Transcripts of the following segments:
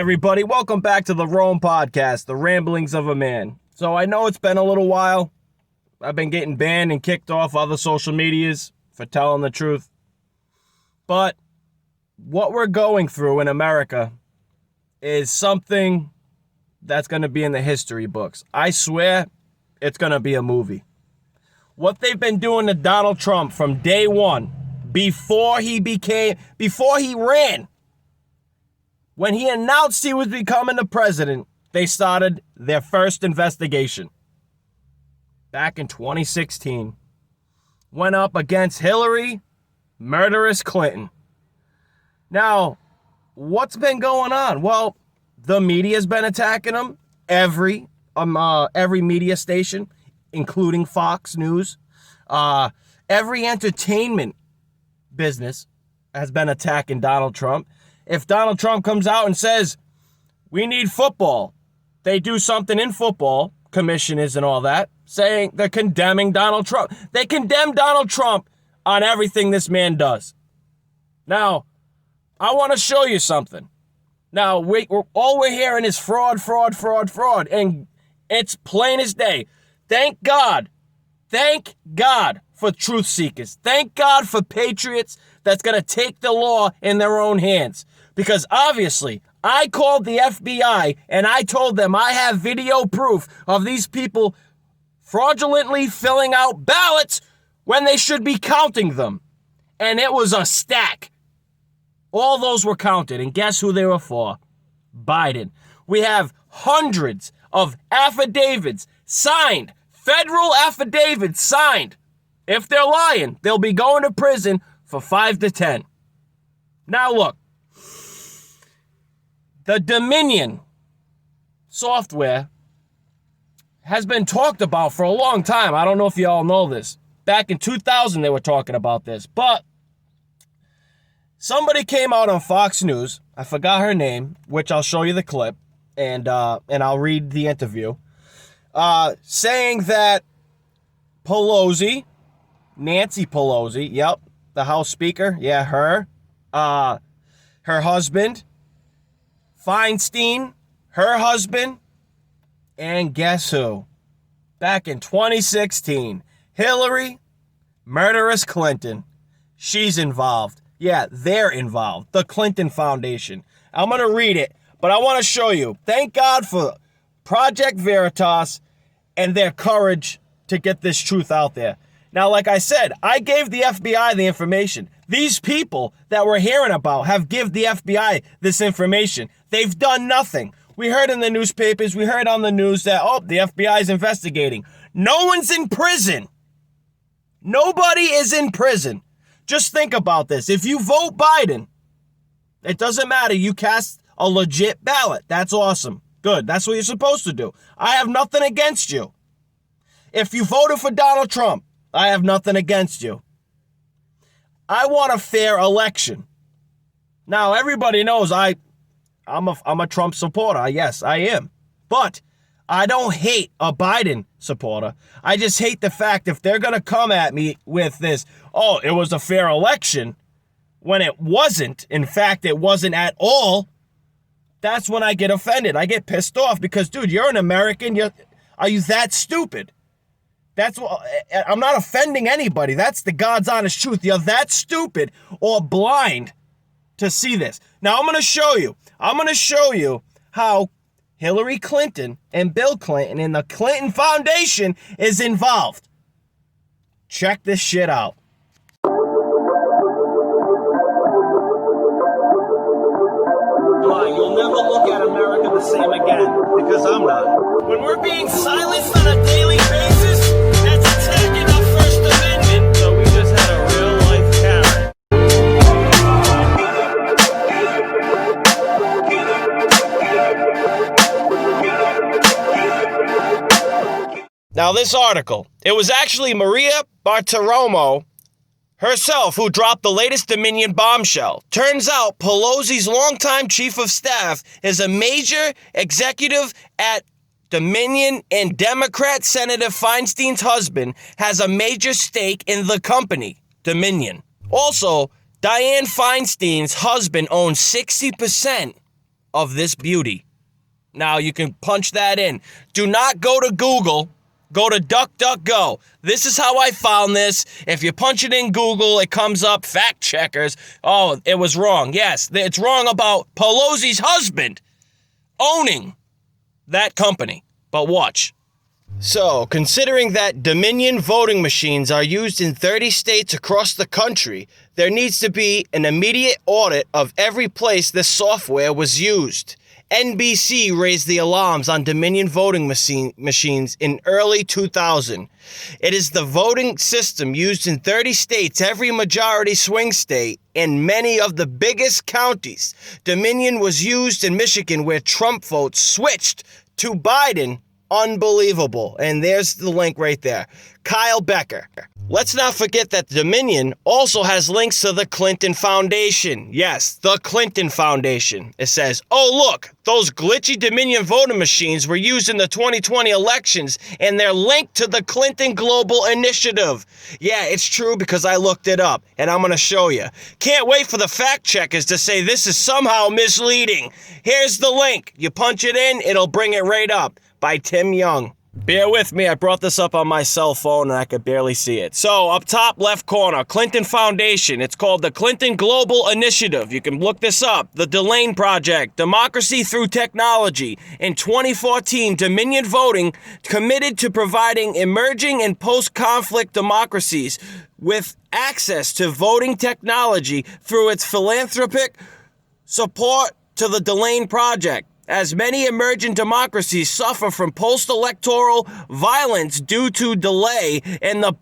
Everybody, welcome back to the Rome Podcast, the ramblings of a man. So I know it's been a little while. I've been getting banned and kicked off other social medias for telling the truth. But what we're going through in America is something that's going to be in the history books. I swear it's going to be a movie. What they've been doing to Donald Trump from day one, before he ran, when he announced he was becoming the president, they started their first investigation. Back in 2016, went up against Hillary, murderous Clinton. Now, what's been going on? Well, the media's been attacking him. Every media station, including Fox News, every entertainment business has been attacking Donald Trump. If Donald Trump comes out and says, we need football, they do something in football, commissioners and all that, saying they're condemning Donald Trump. They condemn Donald Trump on everything this man does. Now, I want to show you something. Now, all we're hearing is fraud, and it's plain as day. Thank God for truth seekers. Thank God for patriots that's going to take the law in their own hands. Because obviously, I called the FBI and I told them I have video proof of these people fraudulently filling out ballots when they should be counting them. And it was a stack. All those were counted. And guess who they were for? Biden. We have hundreds of affidavits signed, federal affidavits signed. If they're lying, they'll be going to prison for 5 to 10. Now look, the Dominion software has been talked about for a long time. I don't know if you all know this. Back in 2000, they were talking about this. But somebody came out on Fox News. I forgot her name, which I'll show you the clip, and I'll read the interview, saying that Pelosi, Nancy Pelosi, yep, the House Speaker, yeah, her husband, Feinstein, her husband, and guess who? Back in 2016, Hillary, murderous Clinton, she's involved. Yeah, they're involved. The Clinton Foundation. I'm going to read it, but I want to show you. Thank God for Project Veritas and their courage to get this truth out there. Now, like I said, I gave the FBI the information. These people that we're hearing about have given the FBI this information. They've done nothing. We heard in the newspapers, we heard on the news that, the FBI is investigating. No one's in prison. Nobody is in prison. Just think about this. If you vote Biden, it doesn't matter. You cast a legit ballot. That's awesome. Good. That's what you're supposed to do. I have nothing against you. If you voted for Donald Trump, I have nothing against you. I want a fair election. Now, everybody knows I'm a Trump supporter. Yes, I am. But I don't hate a Biden supporter. I just hate the fact if they're going to come at me with this, it was a fair election, when it wasn't. In fact, it wasn't at all. That's when I get offended. I get pissed off because, dude, you're an American. Are you that stupid? I'm not offending anybody. That's the God's honest truth. You're that stupid or blind to see this. Now, I'm going to show you. I'm going to show you how Hillary Clinton and Bill Clinton and the Clinton Foundation is involved. Check this shit out. You'll never look at America the same again, because I'm not. When we're being silenced on a daily basis, that's attacking our First Amendment. So we just had a real life Karen. Now this article, it was actually Maria Bartiromo herself who dropped the latest Dominion bombshell. Turns out Pelosi's longtime chief of staff is a major executive at Dominion, and Democrat Senator Feinstein's husband has a major stake in the company, Dominion. Also, Dianne Feinstein's husband owns 60% of this beauty. Now, you can punch that in. Do not go to Google. Go to DuckDuckGo. This is how I found this. If you punch it in Google, it comes up fact checkers. Oh, it was wrong. Yes, it's wrong about Pelosi's husband owning that company. But watch. So, considering that Dominion voting machines are used in 30 states across the country, there needs to be an immediate audit of every place this software was used. NBC raised the alarms on Dominion voting machines in early 2000. It is the voting system used in 30 states, every majority swing state, and many of the biggest counties. Dominion was used in Michigan, where Trump votes switched to Biden. Unbelievable. And there's the link right there. Kyle Becker. Let's not forget that Dominion also has links to the Clinton Foundation. Yes, the Clinton Foundation. It says, oh, look, those glitchy Dominion voting machines were used in the 2020 elections, and they're linked to the Clinton Global Initiative. Yeah, it's true because I looked it up, and I'm going to show you. Can't wait for the fact checkers to say this is somehow misleading. Here's the link. You punch it in, it'll bring it right up. By Tim Young. Bear with me, I brought this up on my cell phone and I could barely see it. So, up top left corner, Clinton Foundation. It's called the Clinton Global Initiative. You can look this up. The Delane Project, Democracy Through Technology. In 2014, Dominion Voting committed to providing emerging and post-conflict democracies with access to voting technology through its philanthropic support to the Delane Project. As many emergent democracies suffer from post-electoral violence due to delay in the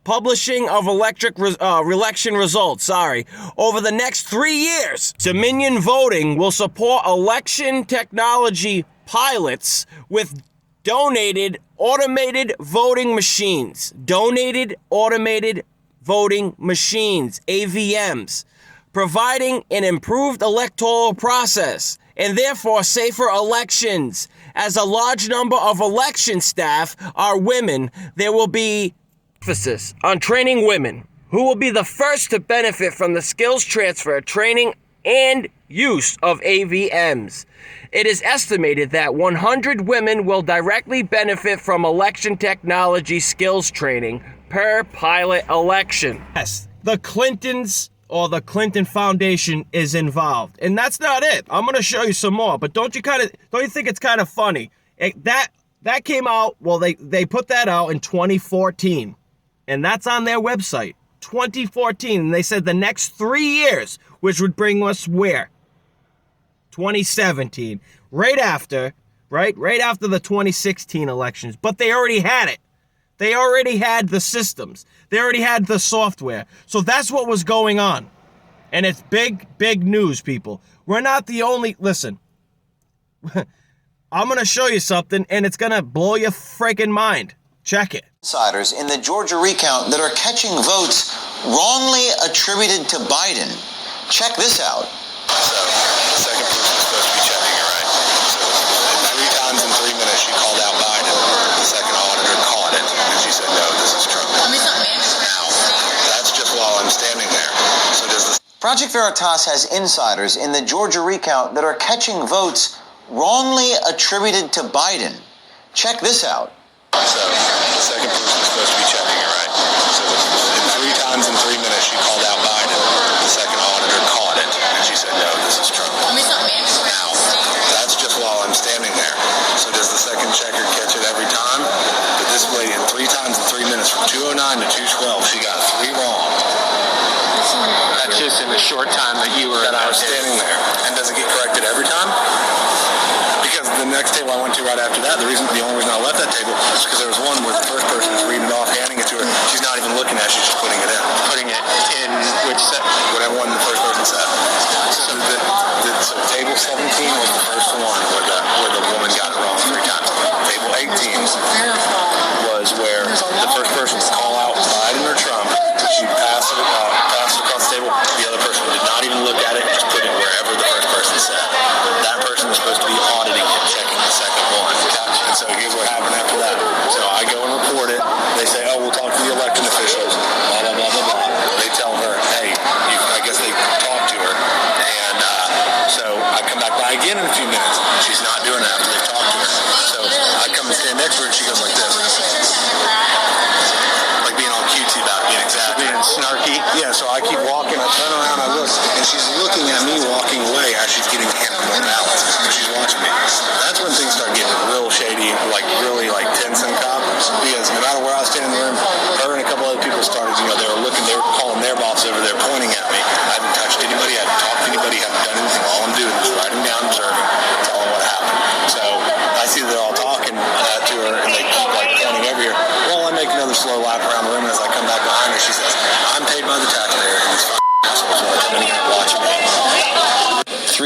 publishing of election results. Over the next 3 years, Dominion Voting will support election technology pilots with donated automated voting machines. Donated automated voting machines, AVMs, providing an improved electoral process and therefore safer elections. As a large number of election staff are women, there will be emphasis on training women, who will be the first to benefit from the skills transfer, training, and use of AVMs. It is estimated that 100 women will directly benefit from election technology skills training per pilot election. Yes, the Clintons or the Clinton Foundation is involved. And that's not it. I'm going to show you some more. But don't you think it's kind of funny? That came out, well, they put that out in 2014. And that's on their website. 2014. And they said the next 3 years, which would bring us where? 2017. Right after the 2016 elections. But they already had it. They already had the systems. They already had the software. So that's what was going on. And it's big, big news, people. We're not the only... Listen. I'm going to show you something, and it's going to blow your freaking mind. Check it. Insiders in the Georgia recount that are catching votes wrongly attributed to Biden. Check this out. So, the second person is supposed to be checking it, right? So, 3 times in 3 minutes she called out Biden. The second auditor caught it, and she said, no, this is Trump. Now, that's just while I'm standing there. So does this... Project Veritas has insiders in the Georgia recount that are catching votes wrongly attributed to Biden. Check this out. So, the second person is supposed to be checking it, right? So, 3 times in 3 minutes she called out Biden. The second auditor caught it, and she said, no, this is Trump. Now, that's just while I'm standing there. So does the second checker catch it every time? But this lady, in 3 times in 3 minutes, from 2:09 to 2:12, she got 3 wrong. That's just in the short time that you were... That I was standing there. And does it get corrected every time? Because the next table I went to right after that, the only reason I left that table is because there was one where the first person was reading it off, handing it to her. She's not even looking at it, she's just putting it in. Putting it in which set? Whatever one the first person said. So table 17 was the first one where the woman got it wrong 3 times. Table 18 was where the first person would call out Biden or Trump. She passed it across the table. The other person did not even look at it, just put it wherever the first person said. That person was supposed to be auditing and checking the second one. And so here's what happened after that. So I go and report it. They say, oh, we'll talk to the elected officials. Blah, blah, blah, blah, blah. They tell her, hey, I guess they talked to her. And so I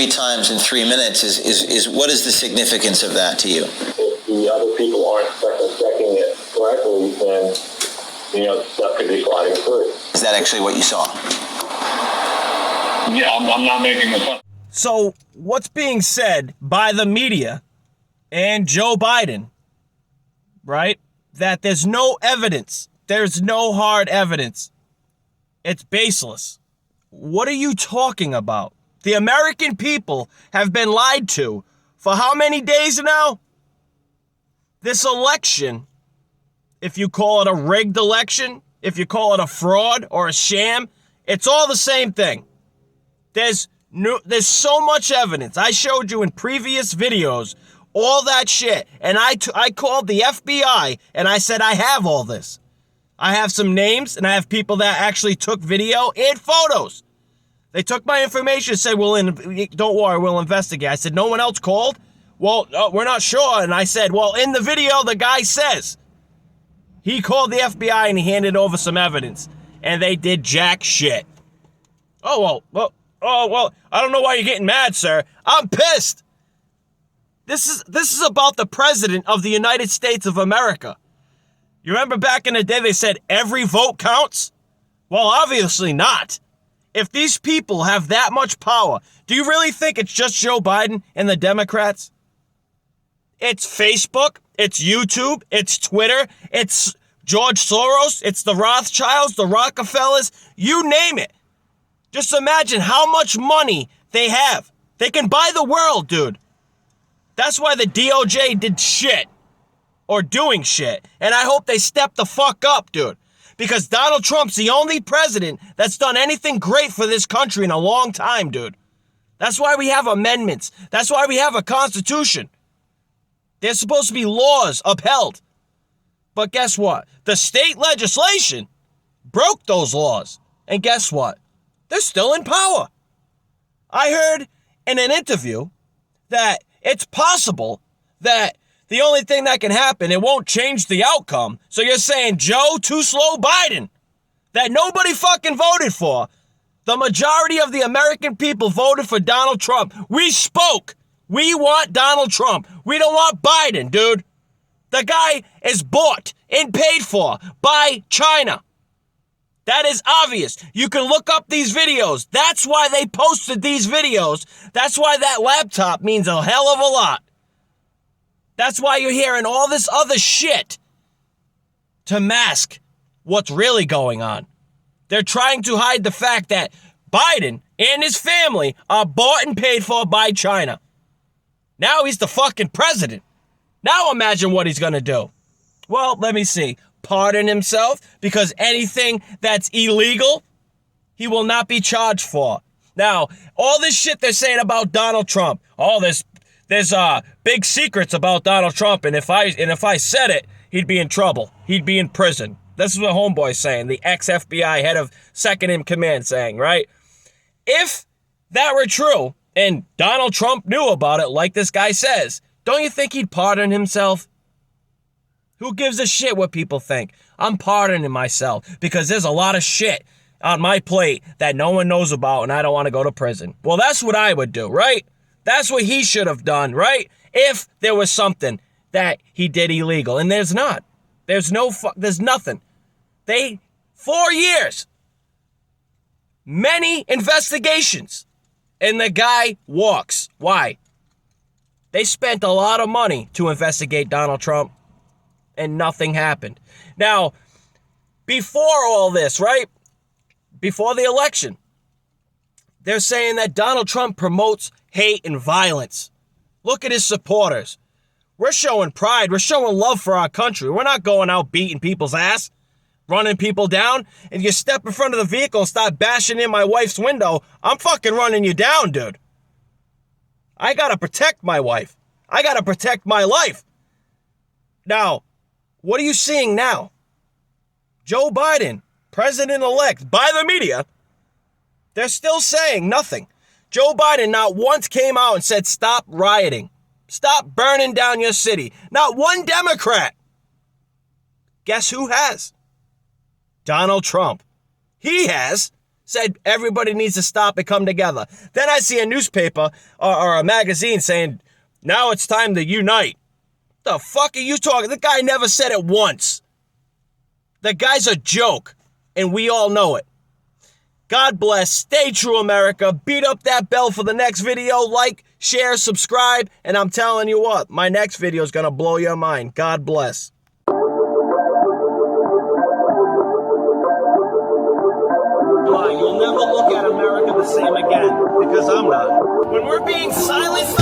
3 times in 3 minutes is what is the significance of that to you? If the other people aren't checking it correctly, then, stuff could be sliding through. Is that actually what you saw? Yeah, I'm not making this up. So what's being said by the media and Joe Biden, right? That there's no evidence. There's no hard evidence. It's baseless. What are you talking about? The American people have been lied to for how many days now? This election, if you call it a rigged election, if you call it a fraud or a sham, it's all the same thing. There's so much evidence. I showed you in previous videos all that shit. And I called the FBI and I said, I have all this. I have some names and I have people that actually took video and photos. They took my information and said, don't worry, we'll investigate. I said, no one else called? Well, we're not sure. And I said, well, in the video, the guy says he called the FBI and he handed over some evidence. And they did jack shit. Oh, well, I don't know why you're getting mad, sir. I'm pissed. This is about the president of the United States of America. You remember back in the day they said every vote counts? Well, obviously not. If these people have that much power, do you really think it's just Joe Biden and the Democrats? It's Facebook, it's YouTube, it's Twitter, it's George Soros, it's the Rothschilds, the Rockefellers, you name it. Just imagine how much money they have. They can buy the world, dude. That's why the DOJ did shit. Or doing shit. And I hope they step the fuck up, dude. Because Donald Trump's the only president that's done anything great for this country in a long time, dude. That's why we have amendments. That's why we have a constitution. There's supposed to be laws upheld. But guess what? The state legislation broke those laws. And guess what? They're still in power. I heard in an interview that it's possible that the only thing that can happen, it won't change the outcome. So you're saying Joe Too Slow Biden, that nobody fucking voted for. The majority of the American people voted for Donald Trump. We spoke. We want Donald Trump. We don't want Biden, dude. The guy is bought and paid for by China. That is obvious. You can look up these videos. That's why they posted these videos. That's why that laptop means a hell of a lot. That's why you're hearing all this other shit to mask what's really going on. They're trying to hide the fact that Biden and his family are bought and paid for by China. Now he's the fucking president. Now imagine what he's going to do. Well, let me see. Pardon himself because anything that's illegal, he will not be charged for. Now, all this shit they're saying about Donald Trump, there's big secrets about Donald Trump, and if I said it, he'd be in trouble. He'd be in prison. This is what Homeboy's saying, the ex-FBI head of second in command saying, right? If that were true, and Donald Trump knew about it, like this guy says, don't you think he'd pardon himself? Who gives a shit what people think? I'm pardoning myself because there's a lot of shit on my plate that no one knows about, and I don't want to go to prison. Well, that's what I would do, right? That's what he should have done, right? If there was something that he did illegal, and there's not. There's nothing. 4 years, many investigations, and the guy walks. Why? They spent a lot of money to investigate Donald Trump, and nothing happened. Now, before all this, right? Before the election, they're saying that Donald Trump promotes hate and violence. Look at his supporters. We're showing pride. We're showing love for our country. We're not going out beating people's ass, running people down. And you step in front of the vehicle and start bashing in my wife's window, I'm fucking running you down, dude. I gotta protect my wife. I gotta protect my life. Now, what are you seeing now? Joe Biden, president-elect by the media, they're still saying nothing. Joe Biden not once came out and said, stop rioting. Stop burning down your city. Not one Democrat. Guess who has? Donald Trump. He has said everybody needs to stop and come together. Then I see a newspaper or a magazine saying, now it's time to unite. The fuck are you talking? The guy never said it once. The guy's a joke, and we all know it. God bless. Stay true, America. Beat up that bell for the next video. Like, share, subscribe, and I'm telling you what, my next video is going to blow your mind. God bless. You'll never look at America the same again, because I'm not. When we're being silenced